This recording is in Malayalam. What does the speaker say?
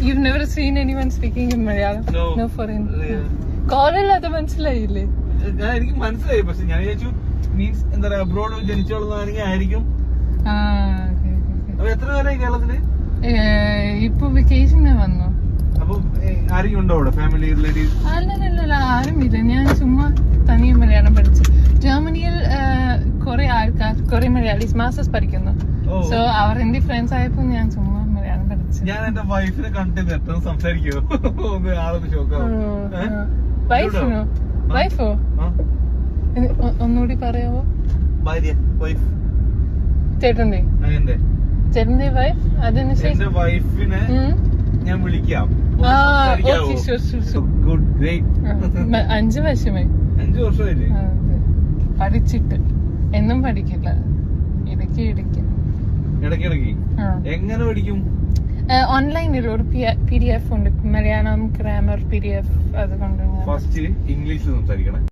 You've never seen anyone speaking in Malayalam? No foreign. കോളല്ലാതെ മനസ്സിലായില്ലേ? എനിക്ക് മനസ്സിലായി, പക്ഷെ ഞാൻ വിചാരിച്ചു മീൻസ് എന്താ പറയാ അബ്രോഡ് ജനിച്ചു വളർന്നതാണെങ്കിൽ ആയിരിക്കും. അപ്പൊ എത്ര പേരായി കേരളത്തില്? ഇപ്പൊ വെക്കേഷന് വന്നു. അപ്പൊ ആരെങ്കിലും ഉണ്ടോ അവിടെ, ഫാമിലി റിലേറ്റീവ്? അല്ലല്ല, ആരുമില്ല. ഞാൻ ചുമ്മാ തനിയെ മലയാളം പഠിച്ചു. ജർമ്മനിയിൽ കുറെ മലയാളീസ് മാസ്റ്റേഴ്സ് പഠിക്കുന്നു. സോ അവർ എന്റെ ഫ്രണ്ട്സ് ആയപ്പോ ഞാൻ ചുമ്മാ മലയാളം പഠിച്ചു. ഞാൻ എന്റെ വൈഫിനെ കണ്ടിട്ട് എത്ര സംസാരിക്കുമോ ഒന്ന് ആളൊന്ന് ചോദിക്കാം. വൈഫോ ഒന്നുകൂടി പറയാവോ? ഭാര്യ, വൈഫ്. ചേട്ടന്റെ വൈഫ്? അതിന് എന്റെ വൈഫിനെ ഞാൻ വിളിക്കാം. 5 വർഷമായി. 5 വർഷമായില്ലേ? പഠിച്ചിട്ട് എന്നും പഠിക്കില്ല, ഇടയ്ക്ക് എങ്ങനെ പഠിക്കും? ഓൺലൈനിൽ ഒരു PDF ഉണ്ട്, മലയാളം ഗ്രാമർ PDF. അതുകൊണ്ട് ഫസ്റ്റ് ഇംഗ്ലീഷിൽ സംസാരിക്കണം.